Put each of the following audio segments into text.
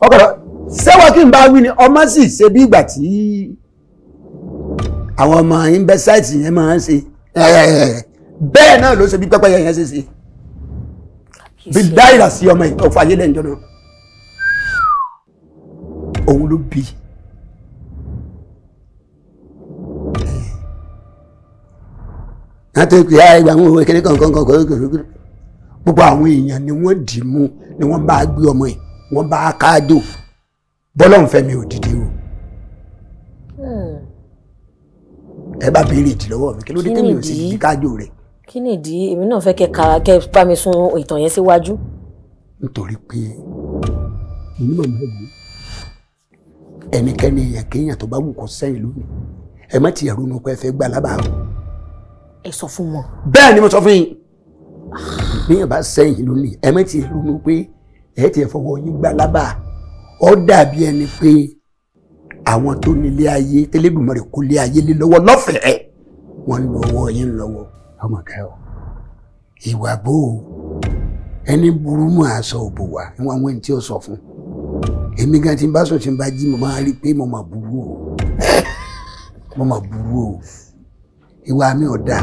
ọkọ̀ sẹ́wọ́n kí n bá wí ni ọmọ sì ṣe bí ìgbà tí àwọn ọmọ ìmbẹ́sáìtì yẹn máa ń ṣe bẹ́ẹ̀ náà ló ṣe bí pẹ́pẹ́yẹ yẹn ṣe ṣe bí dáìrà sí ọmọ ìtọ́fà ayé lẹ́yìn jọ́nà òun ló bí láti pè á ìgbà àwọn òwe kékeré kankan gbogbo àwọn èèyàn ni wọ́n dì mú ni wọ́n bá gbé ọmọ yìí wọ́n bá káàdò bọ́lọ̀ ń fẹ́ mi ò dìde o ẹ bá béèrè ìdí lọ́wọ́ mi kí ló dé tèmi ò sì di káàdò rẹ̀. kí ni ìdí èmi náà fẹ́ kẹ́ bá mi sún ìtàn yẹn síwájú. nítorí pé onímọ̀ mẹ́rin ẹnikẹ́ni èèyàn kéèyàn tó bá wù kó sẹ́yìn lónìí ẹ má ti ẹ̀rú inú pé ẹ fẹ́ gbà lábàá o. ẹ sọ fún wọn. bẹ́ẹ̀ ni mo sọ fún yín bíyàn bá sẹ́yìn lónìí ẹ má ti ẹ̀rú inú pé ẹ ti ẹ̀ fọwọ́ yín gbà lábàá ó dàbí ẹni pé àwọn tó nílé ayé tẹ́lẹ̀dùmarè kó lé ayé lé lọ́wọ́ lọ́fẹ̀ẹ́ wọ́n ń lo ọwọ́ yín lọ́wọ́ ọmọ ká ọ ìwà bò ó ẹni burú mọ́ aṣọ òbò wà níwọ̀n àwọn ẹni tí ó sọ fún èmi gan tí n bá sọ tí n bá jí mo máa rí i pé mo máa burú o ìwà mi ò dáa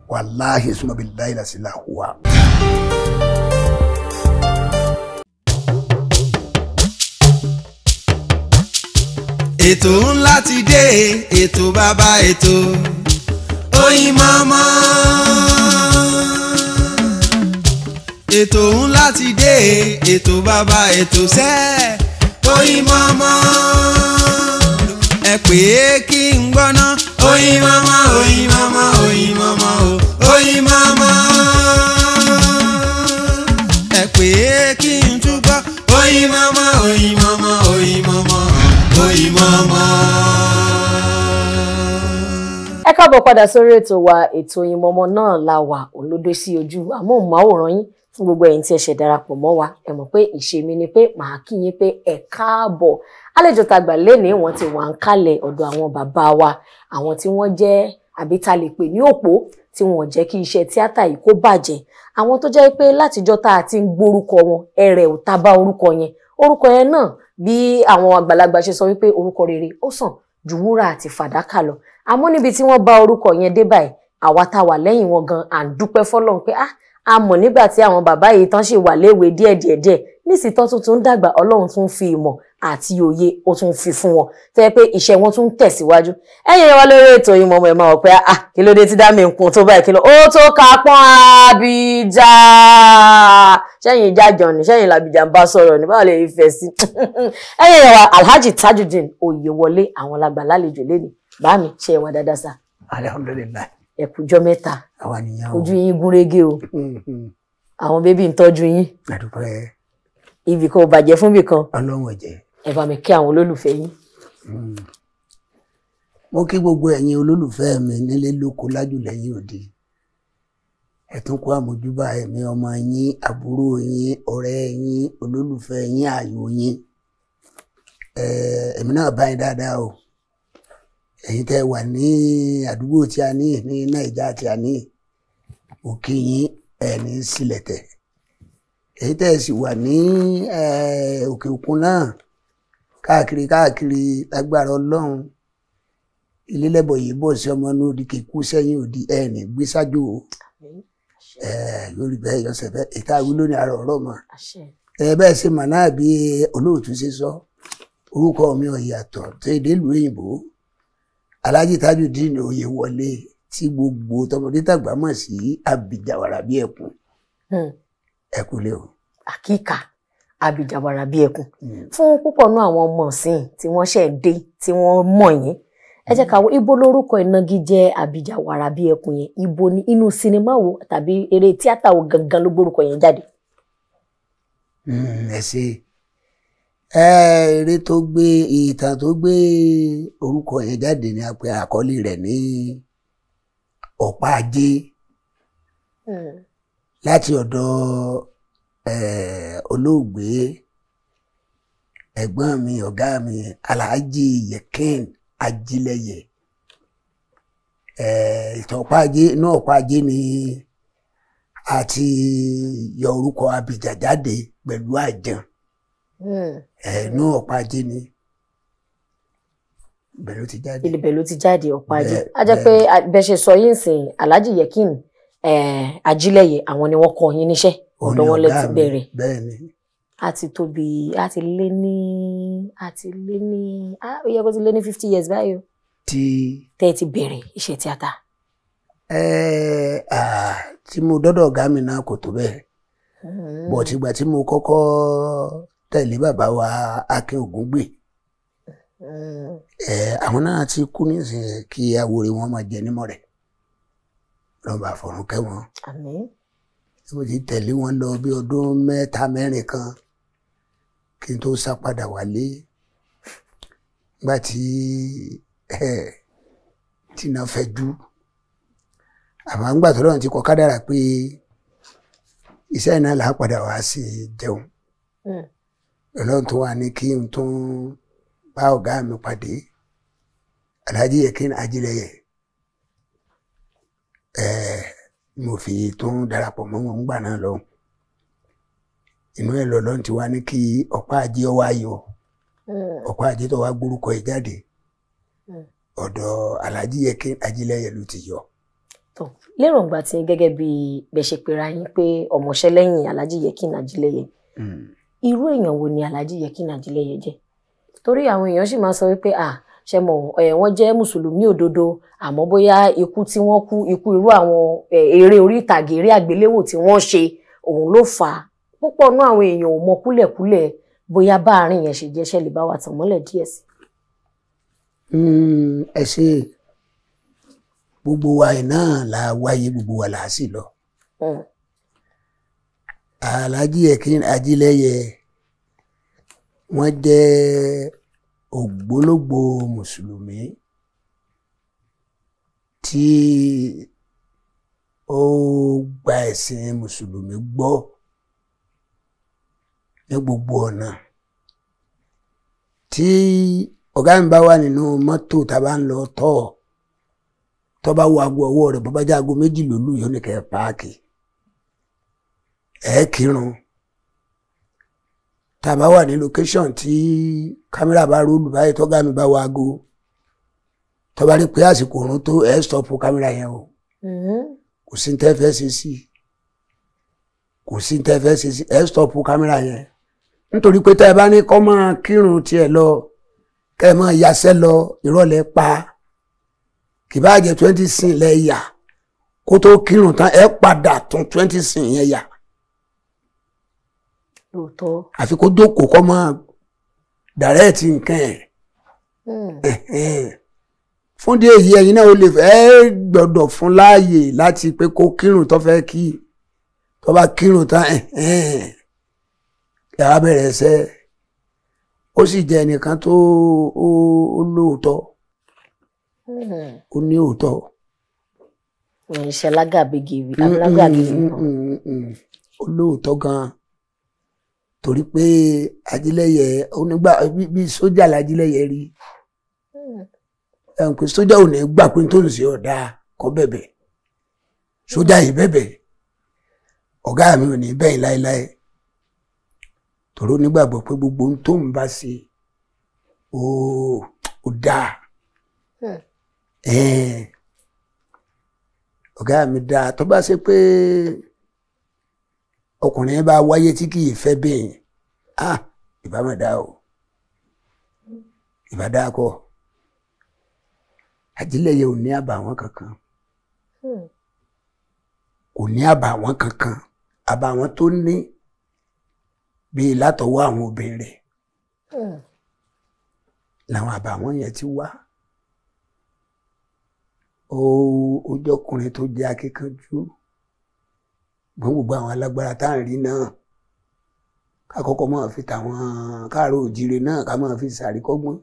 wàláhì summa billahi la ilaha illa. ètò ńlá ti dé ètò bàbá ètò Oyinmomo. ètò ńlá ti dé ètò bàbá ètò sẹ́ Oyinmomo. ẹ pè é kí n gbọ́ná Oyinmomo Oyinmomo Oyinmomo Oyinmomo. ẹ pè é kí n túbọ̀ Oyinmomo Oyinmomo Oyinmomo Oyinmomo. ẹ káàbọ̀ padà sórí ètò wa ètò Oyinmomo náà la wà olódó sí ojú amóhùnmáwòrán yín fún gbogbo ẹ̀yin tí ẹ ṣẹ̀ darapọ̀ mọ́ wa ẹ mọ̀ pé ìṣe mi ni pé màá kí yín pé ẹ káàbọ̀ àlejò tàgbà lénìí wọ́n ti wà ń kalẹ̀ ọ̀dọ̀ àwọn bàbá wa àwọn tí wọ́n jẹ́ àbí ta lè pè ní òpó tí wọ́n jẹ́ kí iṣẹ́ tíátà yìí kó bàjẹ́ àwọn tó jẹ́ pé látijọ́ tá a ti ń gbórúkọ wọn ẹrẹ̀ ò ta bá orúkọ yẹn náà bí àwọn àgbàlagbà ṣe sọ wípé orúkọ rere ó sàn ju wúrà àti fàdákà lọ àmọ́ níbi tí wọ́n bá orúkọ yẹn dé báyìí àwa tá wà lẹ́yìn wọn gan à ń dúpẹ́ fọ́lọ́run pé a mọ̀ nígbà tí àwọn bàbá yìí tán ṣì wà léwe díẹ̀díẹ̀ nísìsiyìí tán tuntun ń dàgbà Ọlọ́run tún fi ìmọ̀ àti òye ó tún fi fún wọn tó yẹ pé iṣẹ́ wọn tún tẹ̀síwájú ẹ̀yin wa lórí ètò Oyinmomo ẹ máa wò pé kí ló dé tí dá mi nǹkan tó báyìí kí ló ó tó ká pọ́n Abija sẹ́yìn ìjájọ ni sẹ́yìn làbìjà ń bá sọ̀rọ̀ ní báwo lè fẹ́ sí ẹ̀yin wa Alhaji Tajudeen Oyewole àwọn làgbà lálejò lẹ́nu bá mi ṣe wà dáadáa sá. Alhamdulillah. ẹ kújọ́ mẹ́ta ojú yín gúnrégé o àwọn bébí ń tọ́jú yín ibì kan ò bàjẹ́ fún ibì kan Ọlọ́run ọ̀jẹ̀ ẹ bá mi kí àwọn olólùfẹ́ yín. mo kí gbogbo ẹ̀yin olólùfẹ́ mi nílé lóko lájù lẹ́yìn òde ẹ tún kó àmójúbà ẹ̀mí ọmọ yín àbúrò yín ọ̀rẹ́ yín olólùfẹ́ yín ààyò yín èmi náà bá yín dáadáa o ẹ̀yin tẹ́ wà ní àdúgbò tí a ní Nàìjíríà tí a ní òkè yín ẹni sílẹ̀ tẹ̀ èyí tẹ́ sì wà ní òkè òkun náà káàkiri lágbára Ọlọ́run ilé lẹ́bọ̀ yìí bọ̀ sí ọmọ náà òdì kíkú sẹ́yìn òdì ẹni gbé sájò lórí bẹ́ẹ̀ yọ̀sẹ̀ bẹ́ẹ̀ ìta wílò ní ara ọ̀rọ̀ mọ́ bẹ́ẹ̀ sì mà náà bí olóòtú ṣe sọ orúkọ mi ò yàtọ̀ tó èdè ìlú òyìnbó Alhaji Tajudeen Oyewole tí gbogbo tọmọdé tàgbà mọ̀ sí Abija Warabi Ẹkùn ẹkùnlé o. àkíkà Abija Warabi Ẹkùn fún púpọ̀ náà àwọn ọmọ ọ̀sìn tí wọ́n ṣẹ̀ dé tí wọ́n mọ̀ yín ẹ jẹ́ ká wo ibo lórúkọ ìnagijẹ Abija Warabi Ẹkùn yẹn ibo ní inú sinimá wo tàbí eré tíátà wo gangan ló gbórúkọ yẹn jáde. ẹ ṣe eré tó gbé ìtàn tó gbé orúkọ yẹn jáde ní apẹ àkọlé rẹ̀ ní Ọ̀pá Ajé láti ọ̀dọ̀ olóògbé ẹ̀gbọ́n mi ọ̀gá mi Alhaji Yekin Ajílẹ̀yẹ ìtàn Ọ̀pá Ajé náà Ọ̀pá Ajé ni àti yọ orúkọ Abija jáde pẹ̀lú àjàn ẹ̀ẹ́nú ọ̀pá ajé ni ibẹ̀ ló ti jáde. ibẹ̀ ló ti jáde ọ̀pá ajé. A jẹ́ pé bẹ́ẹ̀ ṣe sọ yín sìn Alhaji Yekin Ajílẹ̀yẹ àwọn ni wọ́n kọ́ yín níṣẹ́ ọ̀dọ̀ wọn lẹ ti bẹ̀rẹ̀. bẹ́ẹ̀ ni. a ti lé ní ó yẹ kó ti lé ní 50 years báyìí o. tẹ́ ẹ ti bẹ̀rẹ̀ iṣẹ́ tíátà. tí mo dọ́dọ̀ ọ̀gá mi náà kò tó bẹ́ẹ̀ bọ̀ tìgbà tí mo kọ́kọ́ tẹ̀lé bàbá wa Akin Ògúngbè àwọn náà ti kú nísìnyí kí awore wọn máa jẹ nímọ̀ rẹ̀ lọ́ba àfọ̀rún kẹ́ wọn. Àmín. mo ti tẹ̀lé wọn lọ bí ọdún 3-4 kan kí n tó sá padà wálé nígbà tí iná fẹ́ jú àmọ́ ńgbà tó lọ́run ti kọ kádàrá pé iṣẹ́ náà là á padà wá sí jẹun Ọlọ́run tó wà ní kí n tún bá ọ̀gá mi pàdé Alhaji Yekin Ajílẹ̀yẹ mo fi tún darapọ̀ mọ́ wọn ńgbà náà lọ inú ẹ̀ lọ́lọ́run ti wá ní kí ọ̀pá ajé ọwọ́ ayọ̀ ọ̀pá ajé tó wá gbórúkọ ẹ̀ jáde ọ̀dọ̀ Alhaji Yekin Ajílẹ̀yẹ ló ti yọ. lérògbà tí gẹ́gẹ́ bí bẹ́ẹ̀ ṣe pera yín pé ọmọọṣẹ́ lẹ́yìn Alhaji Yekin Ajílẹ̀yẹ irú èèyàn wo ni Alhaji Yekin Ajílẹ̀yẹ jẹ́ torí àwọn èèyàn sì máa sọ wípé ṣe mọ̀ wọ́n jẹ́ mùsùlùmí òdodo àmọ́ bóyá ikú tí wọ́n kú ikú irú àwọn eré orí ìtàgé eré àgbéléwò tí wọ́n ṣe òun ló fà á púpọ̀ nú àwọn èèyàn ò mọ kúlẹ̀kúlẹ̀ bóyá bá àárín yẹn ṣe jẹ́ ṣe lè bá wa tàn mọ́lẹ̀ díẹ̀ sí. ẹ ṣe gbogbo wa náà la wáyé gbogbo wa là á sì lọ. Alhaji Yekin Ajílẹ̀yẹ wọ́n jẹ́ ògbólógbò mùsùlùmí tí ó gba ẹ̀sìn mùsùlùmí gbọ́ ní gbogbo ọ̀nà tí ọ̀gá mi bá wà nínú mọ́tò tá a bá ń lọ tó bá wo aago ọwọ́ rẹ̀ bó bá jẹ́ aago 2 lòlù yóò ní kẹ́ páàkì kírun tá a bá wà ní location tí kámẹ́rà bá rólù báyìí tọ́gá mi bá wo aago tó bá rí pé àsìkò òrùn tó stop kámẹ́rà yẹn o kò sí ní tẹ́ fẹ́ ṣe sí stop kámẹ́rà yẹn nítorí pé tẹ́ ẹ bá ní kọ́ máa kírun tiẹ̀ lọ kẹ́ ẹ máa yaṣẹ́ lọ ìrọ̀lẹ́ pa kì bá jẹ́ 20 sin lẹ́yà kó tó kírun tán ẹ padà tún 20 sin yẹn yà lóòótọ́ àfi kó jókòó kọ́ máa dàrẹ́ẹ̀tì nǹkan fún díẹ̀ yìí ẹ̀yin náà ó lè fẹ́ gbọ́dọ̀ fún láàyè láti pé kó kírun tó fẹ́ kí tó bá kírun tán yàrá bẹ̀rẹ̀ ẹsẹ̀ ó sì jẹ́ ẹnìkan tó lóòótọ́ ó ní òótọ́. ìṣẹ́ lágàbígìrì ó lóòótọ́ gan-an torí pé Ajílẹ̀yẹ onígbà bí sójà l'Ajílẹ̀yẹ rí pé sójà ò ní gbà pé tó ń ṣe ọ̀dà kọ́ bẹ̀bẹ̀ sójà yìí bẹ̀bẹ̀ ọ̀gá mi ò ní bẹ́ẹ̀ láéláé torí onígbàgbọ́ pé gbogbo ohun tó ń bá ṣe ó dáa ọ̀gá mi dáa tó bá ṣe pé ọkùnrin bá wáyé tí kì í fẹ́ bẹ́ẹ̀ ìbá má dá o ìbá dá kọ́ Ajílẹ̀yẹ ò ní àbàwọ́n kankan kò ní àbàwọ́n kankan àbàwọ́n tó ní bíi látọwọ́ àwọn obìnrin rẹ̀ làwọn àbàwọ́n yẹn ti wá ojọkùnrin tó jẹ́ akíkanjú gbogbo àwọn alágbára tá à ń rí náà ká kọ́kọ́ máa fi tàwọn káàárọ̀ òjíire náà ká máa fi ṣàríkọ́gbọ́n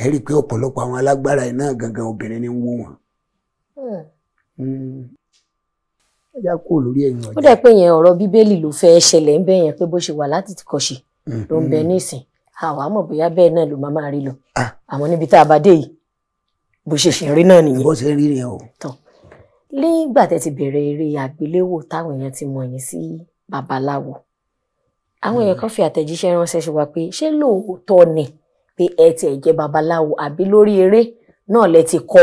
ẹ rí i pé ọ̀pọ̀lọpọ̀ àwọn alágbára yìí náà gangan obìnrin ni ń wó wọn. ẹ já kúrò lórí ẹ̀yìn ọjà. ó dẹ̀ pé yẹn ọ̀rọ̀ bíbélì ló fẹ́ ṣẹlẹ̀ ń bẹ̀ yẹn pé bó ṣe wà láti ti kọ́ṣe ló ń bẹ nísìn àwa mọ̀ bóyá bẹ́ẹ̀ náà ló máa rí lọ àmọ́ níbi tá a bá dé yìí bó ṣe ṣe rí náà nìyẹn. bó ṣe rí nìyẹn o. nígbà tẹ́ ti bẹ̀rẹ̀ eré àgbéléwò táwọn èèyàn ti mọ̀ yín sí babaláwo àwọn èèyàn kan fi àtẹ̀jíṣẹ́ ránṣẹ́ sí wa pé ṣé lóòótọ́ ni pé ẹ tiẹ̀ jẹ́ babaláwo àbí lórí eré náà lẹ ti kọ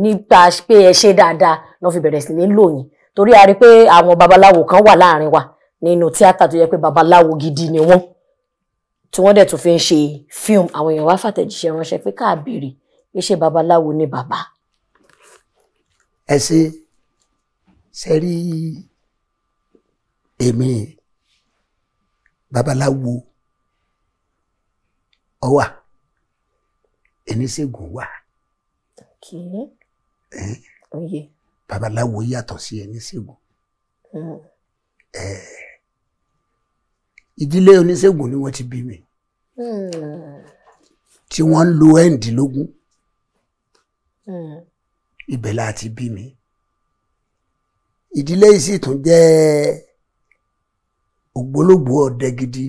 nípa pé ẹ ṣe dáadáa náà fi bẹ̀rẹ̀ sí ní lò yín torí a rí pé àwọn babaláwo kan wà láàrin wa nínú tíátà tó yẹ pé babaláwo gidi ni wọ́n tí wọ́n dẹ̀ tún fi ń ṣe fíìmù àwọn èèyàn wá fàtẹ̀jíṣẹ́ ránṣẹ́ pé ká béèrè pé ṣé babaláwo ni bàbá. ẹ ṣe rí èmi babaláwo ó wà oníṣègùn wà babaláwo yàtọ̀ sí oníṣègùn ìdílé oníṣègùn ni wọ́n ti bí mi tí wọ́n ń lo ẹ̀ǹdínlógún ibẹ̀ la ti bí mi ìdílé yìí sì tún jẹ́ ògbólógbòó ọdẹ gidi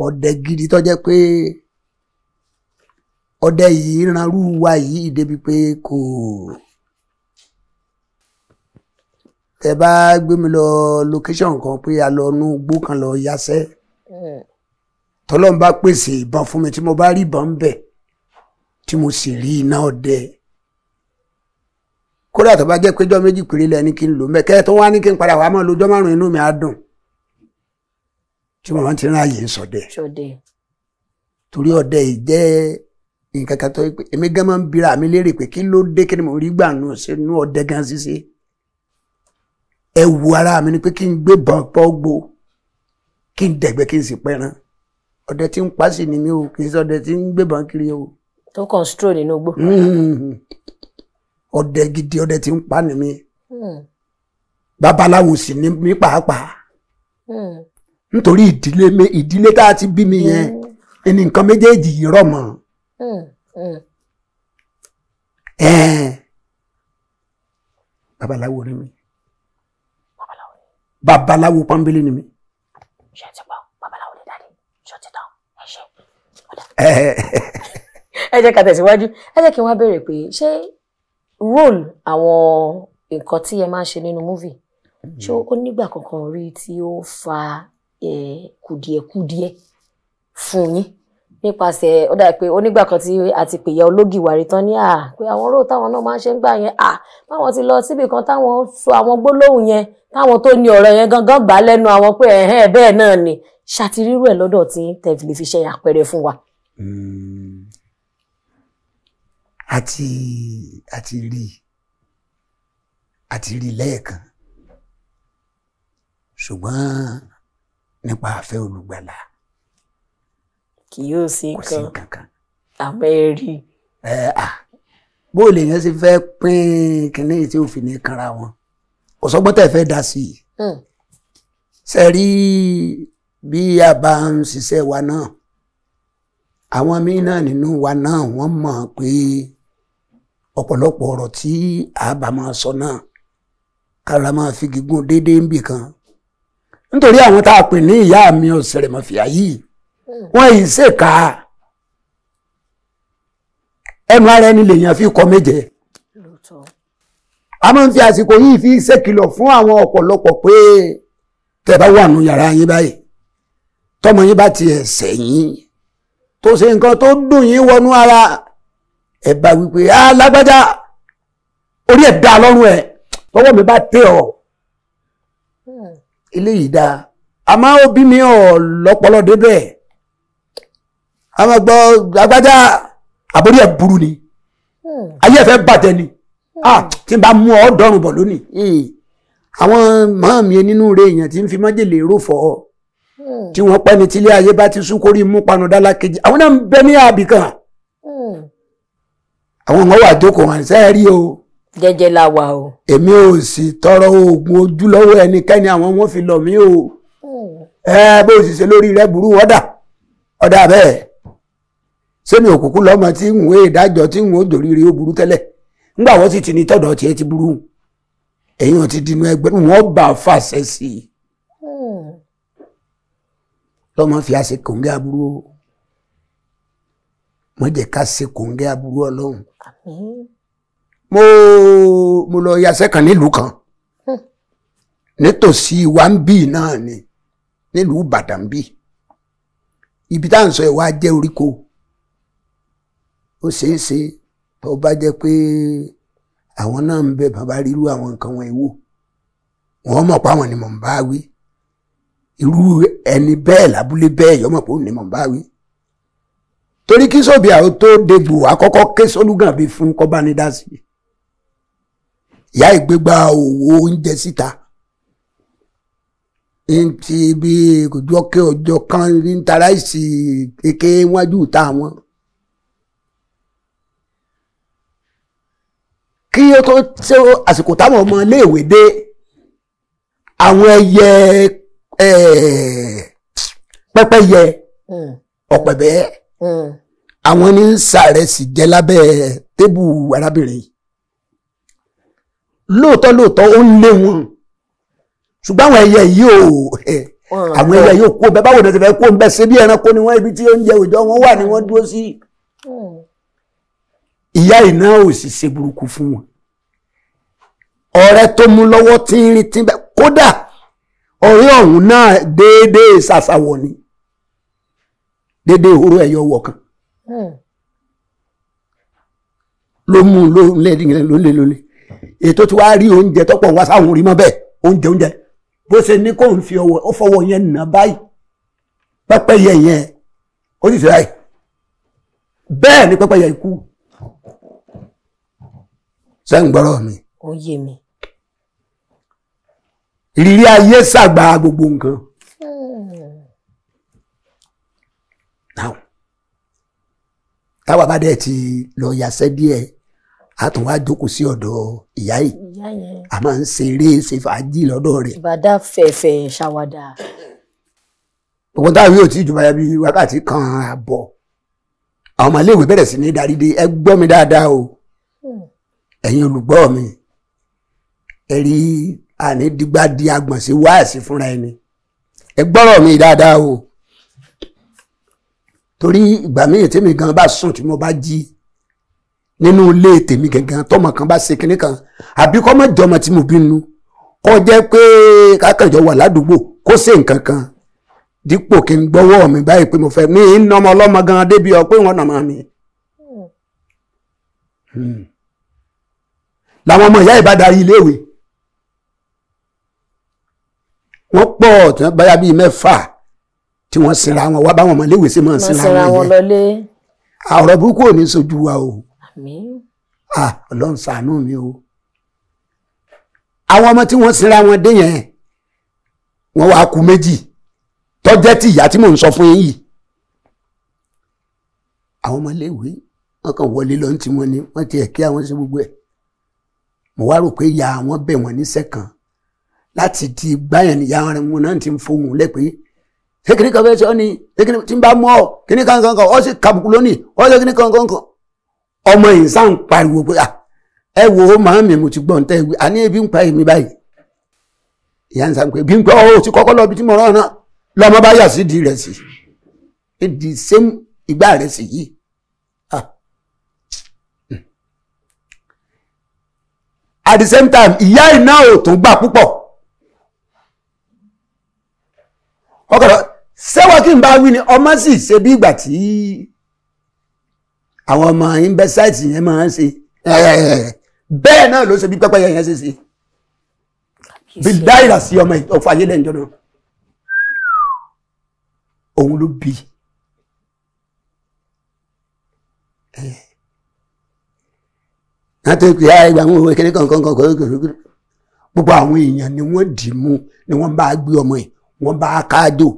ọdẹ gidi tó jẹ́ pé ọdẹ yìí ranrú wa yìí débi pé kò tẹ bá gbé mi lọ location kan pé a lọ nú igbó kan lọ yasẹ́ tọ́lọ́run bá pèsè ìbọn fún mi tí mo bá rí ìbọn ń bẹ̀ tí mo sì rí iná ọdẹ kódà tó bá jẹ́ péjọ́ méjì péré lẹ́ni kí n lò mẹ́kẹ́ tó wá ní kí n padà wá mọ́ lójọ́ márùn-ún inú mi á dùn tí mo máa ti rán ààyè ń sọdẹ torí ọdẹ yìí jẹ́ nǹkan kan tó yẹ pé èmi gan máa ń bira mi léèrè pé kí ló dé kí ni mo rí gbà nù sínú ọdẹ gan ṣíṣe ẹ wu ara mi ni pé kí n gbé bọn pọ́gbó kí n dẹ̀gbẹ́ kí n sì pẹ́ran ọdẹ tí ń pa sí ni mi ò kì í ṣe ọdẹ tí ń gbé bọn kiri o. tó kàn stroll nínú igbó. ọdẹ gidi ọdẹ tí ń pa ni mi babaláwo sì ni mi pàápàá nítorí ìdílé tá a ti bí mi yẹn ẹni nǹkan méjèèjì yìí rọ̀ mọ́ babaláwo ni mi babaláwo pọ́nbélé ni mi. ṣé ti gbọ́ babaláwo ni dáadé ṣé ti tán ẹ ṣe. ẹ jẹ́ ká tẹ̀síwájú ẹ jẹ́ kí wọ́n béèrè pé ṣé role àwọn nǹkan tí ẹ máa ń ṣe nínú movie ṣé ó nígbà kankan rí tí ó fa kùdìẹ̀kudiẹ fún yín nípasẹ̀ ó dà pé onígbà kan tí a ti pè ya Ológìwárí tán ní pé àwọn róò táwọn náà máa ń ṣe ń gbà yẹn báwọn ti lọ síbì kan táwọn sọ àwọn gbólóhùn yẹn táwọn tó ní ọ̀rọ̀ yẹn gangan gbà lẹ́nu àwọn pé bẹ́ẹ̀ náà ni ṣàtìrírú ẹ̀ lọ́dọ̀ tí tẹ̀lé fi ṣe àpẹẹrẹ fún wa. àti rí lẹ́ẹ̀kan ṣùgbọ́n nípa àfẹ́ olùgbàlà kì yóò sí nǹkan àmọ́ ẹ rí. bó lè yẹn sì fẹ́ pín kínní tí ó fi ní kanra wọn kò sọ́gbọ́n tẹ̀ fẹ́ dá sí i ṣe rí bí a bá ń ṣiṣẹ́ wa náà àwọn míín náà nínú wa náà wọ́n mọ̀ pé ọ̀pọ̀lọpọ̀ ọ̀rọ̀ tí a bá máa sọ náà kára máa fi gígùn déédéé ń bì kan nítorí àwọn tá a pè ní ìyá mi Ọ̀sẹ̀rẹ̀mọ̀fìyà yìí wọ́n yìí ṣèkà ẹnu ara ẹni lèèyàn fi kọ méje a máa ń fi àsìkò yìí fi ṣèkìlọ̀ fún àwọn ọ̀pọ̀lọpọ̀ pé tẹ́ bá wà nù yàrá yín báyìí tọmọ yín bá tiẹ̀ sẹ́yìn tó ṣe nǹkan tó dùn yín wọnú ara ẹ bá wípé lágbájá orí ẹ̀ dá lọ́rùn ẹ̀ tọwọ́ mi bá tẹ̀ ọ́ eléyìí dáa àmọ́ òbí mi ò lọ́pọlọ débẹ̀ a máa gbọ́ lágbájá àbórí ẹ̀ burú ni ayé ẹ̀ fẹ́ bàjẹ́ ni tí n bá mú ọ dọ́rùn bọ̀ lónìí àwọn màámi nínú rẹ̀ èèyàn tí ń fi májèlé rò fọ́ tí wọ́n pẹ́ ní tílé ayé bá ti sún kórí mú panu dálá kejì àwọn náà ń bẹ ní àbíkan àwọn ọmọ wà jókòó wọn ṣe rí o jẹ́jẹ́ la wà o èmi ò sì tọrọ oògùn ojú lọ́wọ́ ẹnikẹ́ni àwọn wọn fi lọ mí o bó o sì ṣe lórí rẹ burú ọ̀dà bẹ́ẹ̀ sẹ́mi òkùnkùn lọ́mọ tí ń wé ìdájọ́ tí ń wó jòríire ó burú tẹ́lẹ̀ ńgbà wọ́n sì ti ní tọ̀dọ̀ tiẹ̀ ti burú ẹ̀yìn ọ̀tí dínú ẹgbẹ́ wọn bá fàṣẹ sí i lọ́mọ fi àṣẹ kòǹgẹ́ aburú o wọ́n jẹ́ ká ṣe kòǹgẹ́ aburú ọlọ́run mo lọ yasẹ́ kan nílùú kan nítòsí wambi náà ni nílùú Ìbàdàn bí ibi tá à ń sọ ẹ̀ wá jẹ́ oríko ó ṣeé ṣe tó bá jẹ́ pé àwọn náà ń bẹ bàbá rírú àwọn nǹkan wọn ìwò wọn mọ̀ pé àwọn ni mò ń bá wí irú ẹni bẹ́ẹ̀ lábúlé bẹ́ẹ̀ yọmọ̀ pé òun ni mò ń bá wí torí kí sóbì àwọn tó dégbò àkọ́kọ́ ké sólúgàn bí fún kọ́bánidásí ìyá ìgbégbá òwò oúnjẹ síta ti bí ọjọ́ kan rí ń tara ìsì kéke wájú ìta wọn kí ó tó ṣe àsìkò táwọn ọmọ iléèwé dé àwọn ẹyẹ pẹ́pẹ́yẹ ọ̀pẹ̀bẹ́ àwọn ní sàrẹsì jẹ lábẹ́ tébù arábìnrin lóòótọ́ ó ń lé wọn ṣùgbọ́n àwọn ẹyẹ yìí àwọn ẹyẹ yìí kó bẹ báwo ni ti fẹ́ kó ń bẹ ṣe bí ẹranko ni wọ́n ibi tí oúnjẹ òòjọ́ wọn wà ní wọ́n dúró sí ìyá iná ò sì ṣe burúkú fún wọn ọ̀rẹ́ tó mú lọ́wọ́ tínrín tí kódà ọ̀rẹ́ ọ̀hún náà déédéé ṣàṣàwọ̀ ni déédéé ìhóró ẹ̀yọ wọ̀ kan ló mú lólè ètò tí wàá rí oúnjẹ tọ́pọ̀ wá sáwọn orí mọ́ bẹ́ẹ̀ oúnjẹ bó ṣe ní kó ń fi ọwọ́ ó fọwọ́ yẹn nà báyìí pẹ́pẹ́yẹ yẹn ó sì ṣe báyìí bẹ́ẹ̀ ni pẹ́pẹ́yẹ ikú sẹ́yìn gbọ́rọ̀ mi. ó yé mi. ìrírí ayé ṣàgbà gbogbo nǹkan. táwa bá dẹ̀ ti lọ yàsẹ́ díẹ̀ a tún wá jókòó sí ọ̀dọ̀ ìyá yìí a máa ń ṣeré ṣe fàájì lọ́dọ̀ rẹ̀. ìbàdà fẹ̀fẹ̀ ṣàwàdà. òkun táwọn yóò tí ìjọba bí wákàtí kan àbọ̀ àwọn ọmọ iléèwé bẹ̀rẹ̀ sí ní darí dé ẹ gbọ́ mi dáadáa o ẹ̀yin olùgbọ́ mi ẹ rí àní dìgbà di agbọ̀n sí wáàsí fúnra ẹni ẹ gbọ́rọ̀ mi dáadáa o torí ìgbà míì tèmi gan bá sùn tí mo bá jí nínú ilé tèmi gangan tọmọ kan bá ṣe kinní kan àbí kọ́ mọ̀ jọmọ tí mo bínú kọ́ jẹ́ pé kákànjọ wà ládùúgbò kó ṣe nǹkan kan dípò kí n gbọ́wọ́ mi báyìí pé mo fẹ́ ní iná ọmọ ọlọ́mọ gan débi ọ pé wọ́n nà máa mi. làwọn ọmọ ìyá ìbá darí iléèwé wọ́n pọ̀ tí wọ́n báyà bíi mẹ́fà tí wọ́n sinra wọn wá báwọn ọmọ iléèwé sí máa ń sinra wọn yẹn ọ̀rọ̀ burúkú ò ní sojú wa o Ọlọ́run ṣàánú mi o àwọn ọmọ tí wọ́n sinra wọn dé yẹn wọ́n wá kú méjì tó jẹ́ ti ìyá tí mò ń sọ fún yín yìí àwọn ọmọ iléèwé wọ́n kàn wọlé lọ tí wọ́n ní wọ́n ti ẹ̀ kí àwọn ṣe gbogbo ẹ̀ mo wá rò pé ìyá àwọn bẹ̀ wọ́n níṣẹ́ kan láti di gbáyàn níyà wọn náà ti ń fohùn lẹ́pẹ́ ṣé kíní kan fẹ́ sọ ni ṣé kíní tí ń bá mọ́ ọ kíní kan ọ sì kàbùkù lónìí ọ ṣe kíní kan ọmọ yìí sáà ń pariwo pé ẹ wo màá mi mo ti gbọ́n tẹ́ ìwé àní ebi ń pa èmi báyìí ìyá ń sàn pé bí ń pẹ́ ọ ti kọ́kọ́ lọ bí tí mo rán náà lọ́mọ bá yà sí di rẹ̀ sí di same ìgbà rẹ̀ sí yìí. At the same time ìyá iná ò tún gbà púpọ̀ ọkọ̀ sẹ́wọ̀n kí n bá wí ni ọmọ sì ṣe bí ìgbà tí àwọn ọmọ ìmbẹ́sáìtì yẹn máa ń ṣe bẹ́ẹ̀ náà ló ṣe bí pẹ́pẹ́yẹ yẹn ṣe ṣe bí dáìrà sí ọmọ ọ̀fọ̀ ayé lẹ́yìn jọ́nà òun ló bí láti pè á ìgbà àwọn òwe kékeré kankan gbogbo àwọn èèyàn ni wọ́n dì mú ni wọ́n bá gbé ọmọ yìí wọ́n bá káàdò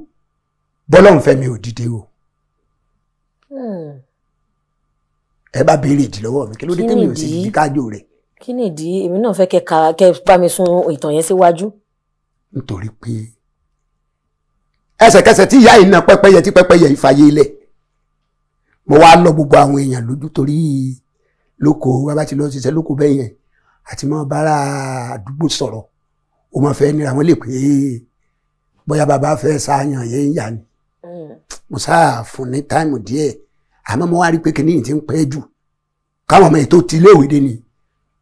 bọ́lọ̀ ń fẹ́ mi ò dìde o ẹ bá béèrè ìdí lọ́wọ́ mi kí ló dé tèmi ò sì di káàdò rẹ̀. kí ni ìdí èmi náà fẹ́ kẹ́ bá mi sún ìtàn yẹn síwájú. nítorí pé ẹsẹ̀kẹsẹ̀ tí ìyá yìí na pẹ́pẹ́yẹ tí pẹ́pẹ́yẹ yìí fàyè lẹ̀ mo wá lọ gbogbo àwọn èèyàn lójú torí lóko bàbá ti lọ ṣiṣẹ́ lóko bẹ́ẹ̀ yẹn àti mọ́ bára àdúgbò sọ̀rọ̀ ó máa fẹ́ nira wọn lè pé bóyá bàbá fẹ́ sáyàn yẹn ń yà ni mo sáà fún ní táìmù díẹ̀ àmọ́ mo wá rí pé kìnìún ti ń pẹ́ jù káwọn ọmọ ètò ti léèwé dé ni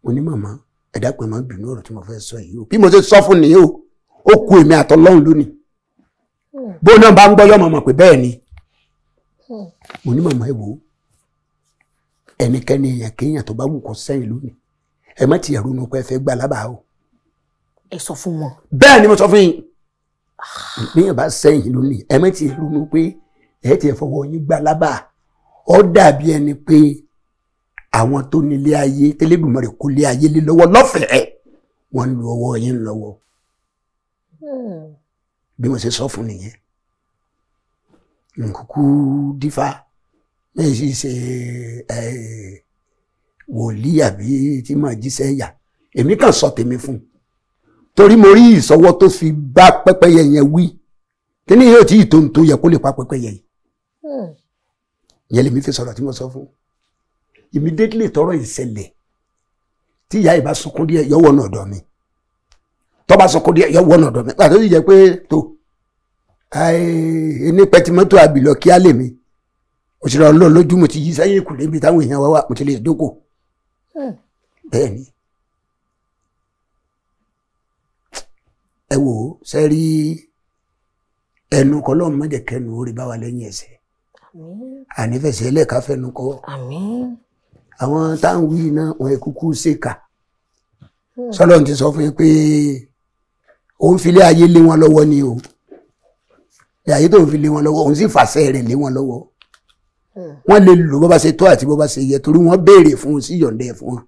mo ní màmá ẹ dákun ẹ má bínú ọ̀rọ̀ tí mo fẹ́ sọ yìí o bí mo ṣe sọ fún nìyí o ó kù èmi àtọlọ́run lónìí bó náà bá ń gbọ́ yọ́ màmá pé bẹ́ẹ̀ ni mo ní màmá ẹ wò ó ẹnikẹ́ni èèyàn kéèyàn tó bá wù kó sẹ́yìn lónìí ẹ má ti ẹ̀rù nípa ẹ fẹ́ gbà lábàá o. ẹ sọ fún wọn. bẹ́ẹ̀ ni mo sọ fún yín béèyàn bá sẹ́yìn lónìí ẹ má ti ẹ̀rù ní pé ẹ ti ẹ̀ fọwọ́ yín gbà lábàá ó dàbí ẹni pé àwọn tó nílé ayé tẹ́lẹ̀dùmarè kó lé ayé lé lọ́wọ́ lọ́fẹ̀ẹ́ wọ́n ń lo ọwọ́ yín lọ́wọ́ bí mo ṣe sọ fún nìyẹn nkùkú dífá bẹ́ẹ̀ sì ṣe wòlíì àbí tí màá jíṣẹ́ yà èmi kàn sọ tèmi fún torí mo rí ìsọwọ́ tó fi bá pẹ́pẹ́yẹ yẹn wí kí ni yóò tí ì tó ń tó yẹ kó lè pa pẹ́pẹ́yẹ yìí yẹn lèmi fi sọ̀rọ̀ tí mo sọ fún immediately tọrọ ìṣẹ̀lẹ̀ tí ìyá ìbá sunkún díẹ̀ yọwọ́ náà dọ̀ mi tó bá sunkún díẹ̀ yọwọ́ náà dọ̀ mi pàtó sì jẹ́ pé tó ẹni pẹtimọ́tò àbìlọ kí á lè mi òṣèré ọlọ́run lójú mo ti yí sẹ́yìn ìkùlé níbi táwọn èèyàn wá wà mo ti lè jókòó bẹ́ẹ̀ ni ẹ wò ó ṣe rí ẹnu kọ́ lọ́run má jẹ́ kẹnu orí bá wa lẹ́yìn ẹsẹ̀ ànífẹ̀sẹ̀ ẹlẹ́ka fẹnu kọ́ àwọn táwọn wí náà wọn kúkú ṣèkà sọlọ́run ti sọ fún yín pé òun filé ayé lé wọn lọ́wọ́ ni o ayé tó ń fi lé wọn lọ́wọ́ òun sì fàṣẹ rẹ̀ lé wọn lọ́wọ́ wọ́n lè lò bó bá ṣe tó àti bó bá ṣe yẹ torí wọ́n béèrè fún un sí yọ̀ǹda ẹ̀ fún wọn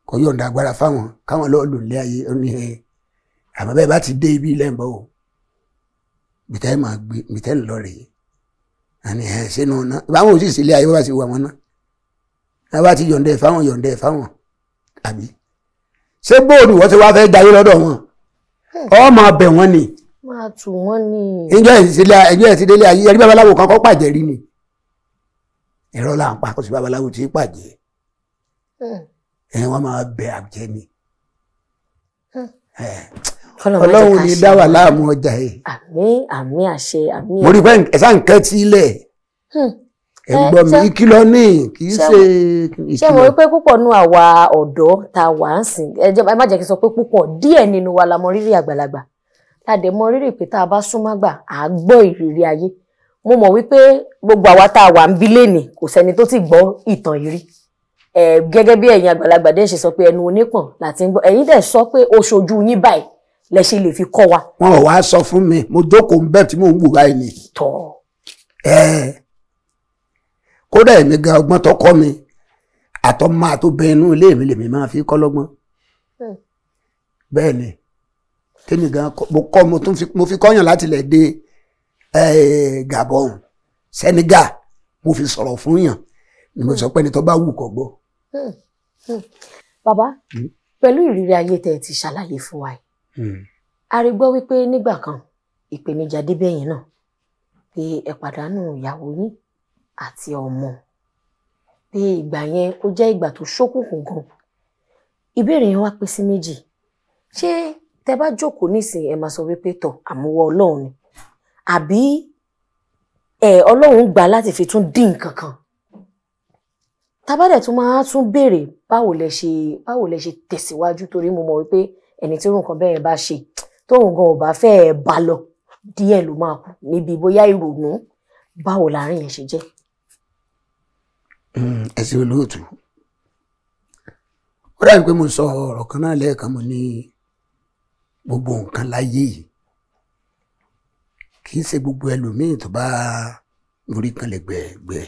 kò yọ̀ǹda agbára fáwọn káwọn lọ́ọ́ lò lé ayé ó ní ẹ àmọ́ bẹ́ẹ̀ bá ti dé ibi ilẹ̀ ń bọ̀ o bìtẹ́ máa gbé bìtẹ́ ń lọ rèé àní ẹ̀ sínú náà báwọn ò sì sílé ayé bó bá ṣe wà wọn náà wọ́n bá ti yọ̀ǹda ẹ̀ fáwọn àbí ṣé bóòlù wọ́n ti wá fẹ́ jayé lọ́dọ̀ wọn ọ máa bẹ̀ wọ́n ni máa tù wọ́n ní. ẹjọ́ ẹ̀ ti délé ayé ẹ̀rí babaláwo kan kọ́ pàjẹ́ rí ni ẹ̀rọ là ń pa kó sí babaláwo tí pàjẹ́ wọ́n máa bẹ àjẹ́ ni ọlọ́run ní dá wà láàmú ọjà ẹ̀. àmín àṣẹ àmín. mo rí pé ẹ̀sà ń kẹ́ tí ilẹ̀ ẹ̀ ń gbọ́ mi ìkìlọ̀ ní kì í ṣe ìkìlọ̀. ṣé mo rí pé púpọ̀ nú àwa ọ̀dọ́ tá a wà ń sìn ẹ má jẹ́ kí n sọ pé púpọ̀ díẹ̀ nínú wa la mọ rírì àgbàlagbà tàdé mọ rírì pé tá a bá súnmọ́ gbà á gbọ́ ìrírí ayé mo mọ̀ wípé gbogbo àwa tá a wà ń bí lénìí kò sẹ́ni tó ti gbọ́ ìtàn yìí rí gẹ́gẹ́ bí ẹ̀yin àgbàlagbà dẹ̀ ṣe sọ pé ẹnu onípọ̀n láti ń gbọ́ ẹ̀yin dẹ̀ sọ pé ó ṣojú yín báyìí lẹ ṣe lè fi kọ́ wa. wọn ò wá sọ fún mi mo jókòó ń bẹ́ẹ̀ tí mò ń wù báyìí ni. tọ́ kódà èmi gan ọgbọ́n tó kọ́ mi àtọ́ máa tó bẹ inú ilé mi lèmi máa fi kọ́ lọ́gbọ́n bẹ́ẹ̀ ni tèmi gan mo fi kọ́yàn láti lẹ̀ dé Gabon Senegal mo fi sọ̀rọ̀ fún yàn ni mo sọ pé ẹni tó bá wù kó gbọ́. bàbá pẹ̀lú ìrírí ayé tẹ́ ẹ ti ṣàlàyé fún wa yìí a rí gbọ́ wípé nígbà kan ìpèníjà débẹ̀yìn náà pé ẹ pàdánù ìyàwó yín àti ọmọ pé ìgbà yẹn ó jẹ́ ìgbà tó ṣókùnkùn gan ìbéèrè yẹn wá pín sí méjì ṣé tẹ́ bá jókòó nísìnyí ẹ máa sọ wípé tọ àmúwọ Ọlọ́run ni àbí Ọlọ́run gbà láti fi tún dín nǹkan kan tábàdẹ̀ tún máa tún béèrè báwo lẹ ṣe tẹ̀síwájú torí mo mọ̀ wípé ẹni tí nǹkan bẹ́ẹ̀ bá ṣe tóun gan ò bá fẹ́ bá lọ díẹ̀ ló máa kù níbi bóyá ìrònú báwo láàrin yẹn ṣe jẹ́. ẹ ṣe olóòtú ó dàbí pé mo sọ ọ̀rọ̀ kan náà lẹ́ẹ̀kan mo ní gbogbo nǹkan láyé yìí kì í ṣe gbogbo ẹlòmíì tó bá orí kan lè gbẹ̀gbẹ̀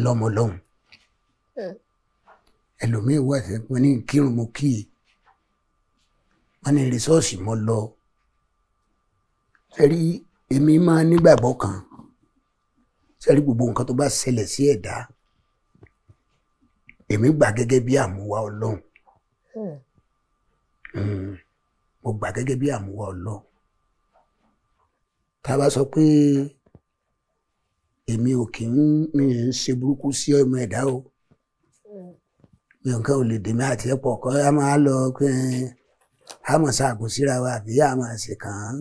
lọ́mọ lọ́hùn ẹlòmíì wà sí wọn ní kírun mo kí i wọn ní rìsọ́ọ̀sì mo lọ ṣẹ́rí èmi máa nígbàgbọ́ kan ṣẹ́rí gbogbo nǹkan tó bá ṣẹlẹ̀ sí ẹ̀dá èmi gbà gẹ́gẹ́ bí àmúwá Ọlọ́run mo gbà gẹ́gẹ́ bí àmúwá Ọlọ́run tá a bá sọ pé èmi ò kì í mi ń ṣe burúkú sí ọmọ ẹ̀dá o mi ò kàn ò lè dèmi àti ẹ̀pọ̀ kọ́ a máa lọ pé a mọ̀ ṣàgùn síra wa àbí a máa ṣe kàn án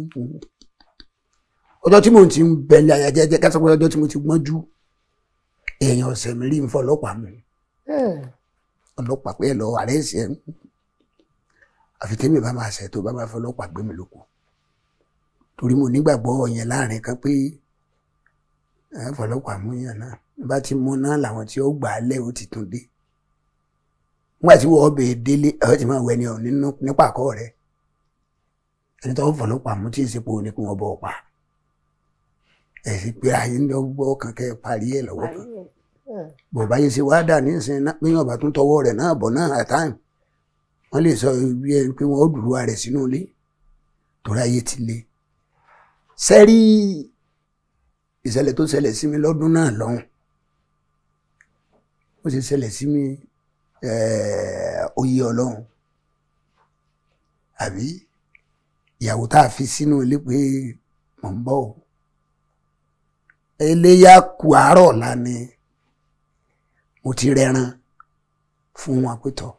ọjọ́ tí mo ti ń bẹ̀lẹ̀ àyàjẹ́jẹ́ ká sọ pé ọjọ́ tí mo ti gbọ́njú èèyàn ọ̀sẹ̀ mi rí ń fọlọ́pàá mu ọlọ́pàá pé ẹ lọ àrẹ́sì ẹ̀ àfi tẹ́mi bá máa ṣẹ̀ tó bá máa fọlọ́pàá gbé mi lóko torí mo nígbàgbọ́ yẹn láàrin kan pé fọlọ́pàá mú yàn náà bá ti mú náà làwọn tí ó gbà á lẹ́ ó ti tún dé nígbà tí wọ́n bèè délé ẹ̀ ti máa wẹ ni ọ̀ nínú nípa àkọ́ rẹ̀ ẹni tó fọlọ́pàá mú tí ì sepo ní kí wọ́n bọ̀ pa ẹ̀ sì pé ayé ń lọ́gbọ́ kankan parí ẹ̀ lọ́wọ́ kan bò báyìí ṣe wá dà ní ìsìn náà pé yàn bá tún tọwọ́ rẹ̀ náà bọ̀ náà at time wọ́n lè sọ bí ẹni pé wọ́n ó dùrú rẹ̀ sínú ilé torí ayé ti le sẹ́rí ìṣẹ̀lẹ̀ tó ṣẹlẹ̀ sí mi lọ́dún náà lọ́hùn ó sì ṣẹlẹ̀ sí mi oyè ọlọ́run àbí ìyàwó tá a fi sínú ilé pé mò ń bọ̀ eléyà kù àárọ̀ lánàá mo ti rẹran fún wọn pé tọ́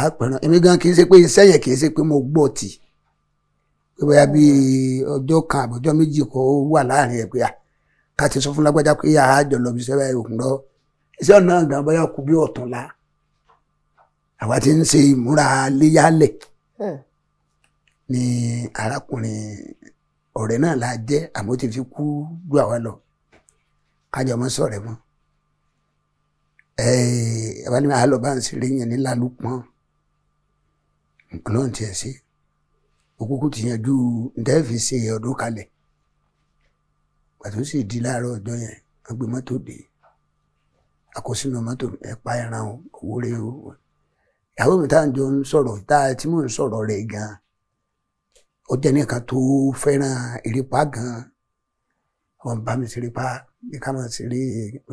àpẹran èmi gan kì í ṣe pé iṣẹ́ yẹn kì í ṣe pé mo gbọ́ tì pé bóyá bí ọjọ́ kan àbọ̀jọ́ méjì kó wà láàrin ẹ̀ pé ká ti sọ fún lágbájá pé àájọ lọ bí iṣẹ́ báyìí òkun lọ iṣẹ́ ọ̀nà gan bóyá kú bí ọ̀túnla àwa ti ń ṣe ìmúra léyálẹ̀ ni arákùnrin ọ̀rẹ́ náà la jẹ́ àmọ́ ti fi kú ju àwa lọ kájọ mọ́ sọ̀rẹ́ mọ́ ẹ̀wá ní àlọ́ bá ń ṣeré yẹn ní lálùpọ̀n ọlọ́run tiẹ̀ sí òkúkú ti yanjú ǹdẹ́ fi ṣe ọdún kalẹ̀ pàtó sì di láàárọ̀ ọjọ́ yẹn wọ́n gbé mọ́tò dé àkósínú mọ́tò ẹ̀ pa ẹran owó rẹ̀ o ìyàwó mi tá à ń jọ ń sọ̀rọ̀ tí mò ń sọ̀rọ̀ rẹ̀ gan-an ó jẹ́ nìkan tó fẹ́ràn ìrìpá gan-an wọ́n bá mi ṣeré bí ká máa ṣeré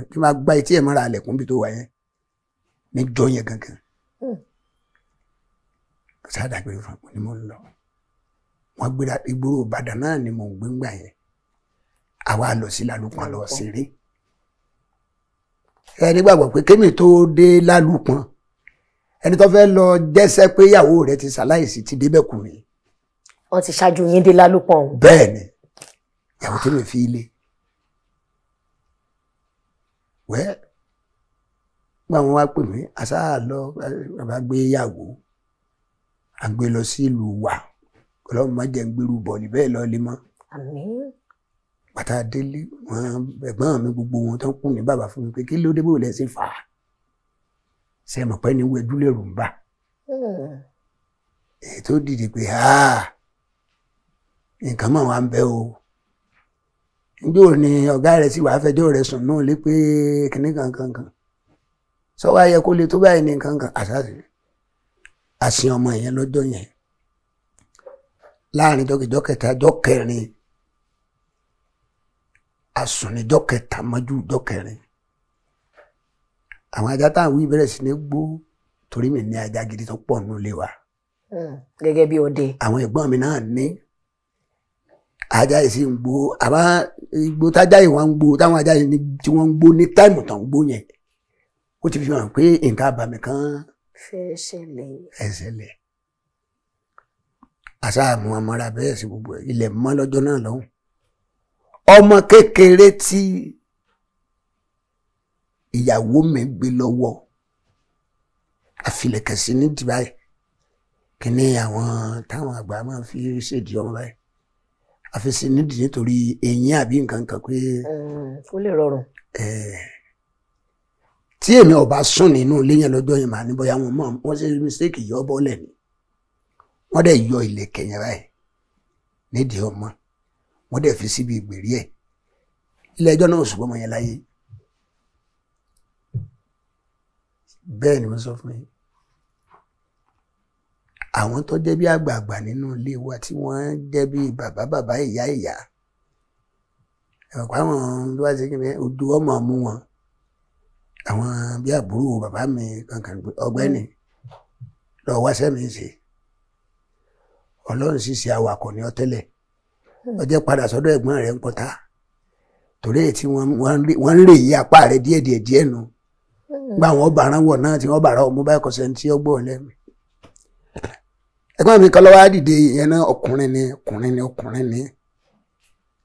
tí máa gbá etí ẹ̀ mọ́ra àlẹ̀kùn bí tó wà yẹn níjọ́ yẹn gangan sáàdàgbére fún àpò ni mo ń lọ wọ́n gbéra ìgboro Ìbàdàn náà ni mò ń gbé ńgbà yẹn àwa lọ sí Lálùpọ̀n lọ ṣeré ẹni gbàgbọ́ pé kémi tó dé Lálùpọ̀n ẹni tó fẹ́ lọ jẹ́sẹ́ pé ìyàwó rẹ̀ ti ṣaláìsí ti débẹ̀ kù mí. wọ́n ti ṣáájú yín dé Lálùpọ̀n. bẹ́ẹ̀ ni ìyàwó tí mi fi ilé wẹ́ gbà wọ́n wá pè mí àṣà lọ bàbá gbé yàwó àgbé lọ sí ìlú wa ọlọ́run má jẹ́ ń gbèrú bọ̀ níbẹ̀ lọ lé mọ́. àmín. pàtà délé wọn ẹ̀gbọ́n mi gbogbo wọn tó ń kún ní bàbá fún mi pé kí ló dé bó lẹ ṣe fà á ṣe mọ̀ pé ní wẹ́jú lè rò ń bà. èyí tó dìde pé nǹkan mọ̀ wá ń bẹ o njó ni ọ̀gá rẹ̀ sì wàá fẹjọ́ rẹ̀ sùn náà lé pé kìnnì kankan sọ wá yẹ kó lè tó báyìí ní kankan àṣàṣì àṣìn ọmọ yẹn lọ́jọ́ yẹn láàrin jọ́kẹjọ́ kẹta jọ́ kẹrin àsùn ní jọ́ kẹta mọ́jú jọ́ kẹrin àwọn ajá táwọn wí bẹ̀rẹ̀ sí ní gbó torí mi ní ajá gidi tó pọ̀ nínú ilé wa. gẹ́gẹ́ bí òde. àwọn ẹ̀gbọ́n mi náà ní ajá yìí sì ń gbó àmọ́ igbó tájá yìí wọ́n ń gbó táwọn ajá yìí tí wọ́n ń gbó ní táìmù tó ń gbó yẹn ó ti fi hàn pé nǹkan àbàmì kan fẹ́ ṣẹlẹ̀. àṣà àmú amọ́ra bẹ́ẹ̀ sí gbogbo ilẹ̀ mọ́ lọ́jọ́ náà lọ́hùn ọmọ kékeré tí ìyàwó mi gbé lọ́wọ́ àfilẹ̀kẹ̀ sí ní dìbáyì kí ni àwọn táwọn àgbà máa fi ṣèdí ọmọ báyìí àfẹsẹ̀ nídìí nítorí eyín àbí nǹkan kan pé ó lè rọrùn. tí èmi ọba sùn nínú ilé yẹn lọ́jọ́ yẹn màá ní bóyá wọ́n ṣe mistake yọ bọ́lẹ̀ ni wọ́n dẹ̀ yọ ìlẹ̀kẹ̀ yẹn báyìí nídìí ọmọ wọ́n dẹ̀ fi síbi ìgbèrí ẹ̀ ilé ẹjọ́ náà ṣùgbọ́n ọmọ yẹn láyé bẹ́ẹ̀ ni mo sọ fún yín àwọn tó jẹ́ bí àgbààgbà nínú ilé wa tí wọ́n jẹ́ bí bàbá ìyá ẹ̀pọ̀ àwọn tó bá ṣe kí ni ojú ọmọ mú wọn àwọn bí àbúrò bàbá mi kankan ọ̀gbẹ́ni lọ wáṣẹ́ mi ṣe ọlọ́run sì ṣe awakọ̀ ní ọtẹ́lẹ̀ ọjọ́ padà sọ́dọ̀ ẹ̀gbọ́n rẹ̀ ń pọ̀tá torí èyí tí wọ́n ń rè yí apá rẹ̀ díẹ̀ nu gba àwọn ọbàrán wọ̀ náà tí wọ́n bàrà ọmọ báyìí kọsẹ̀ tí ó gbọ́ lẹ́nu ẹ̀gbọ́n mi kan lọ́wọ́ á dìde ìyẹn náà ọkùnrin ni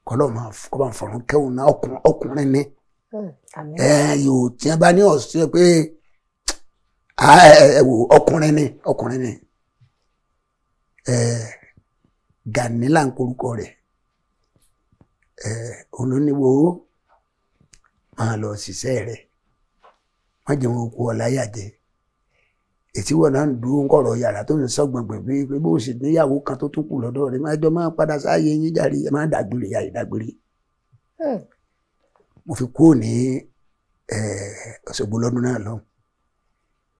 kọ́lọ́ máa fọ̀rọ̀ kẹ́hùn náà ọkùnrin ni yóò tí wọ́n bá ní ọ̀sẹ̀ pé ọkùnrin ni Gani là ń porúkọ rẹ̀ olóníwó máa lọ ṣiṣẹ́ rẹ̀ wọ́n jẹun okú ọ̀láyà jẹ ètí wọn náà ń dúró ń kọ̀rọ̀ yàrá tó ń sọ́gbọ̀ngbọ̀n pé bó sì níyàwó kan tó tún kù lọ́dọ̀ rẹ̀ máa jọ máa padà sáàyè yín jàre ẹ máa dàgbére àìdàgbére mo fi kúrò ní Òṣogbo lọ́dún náà lọ́hùn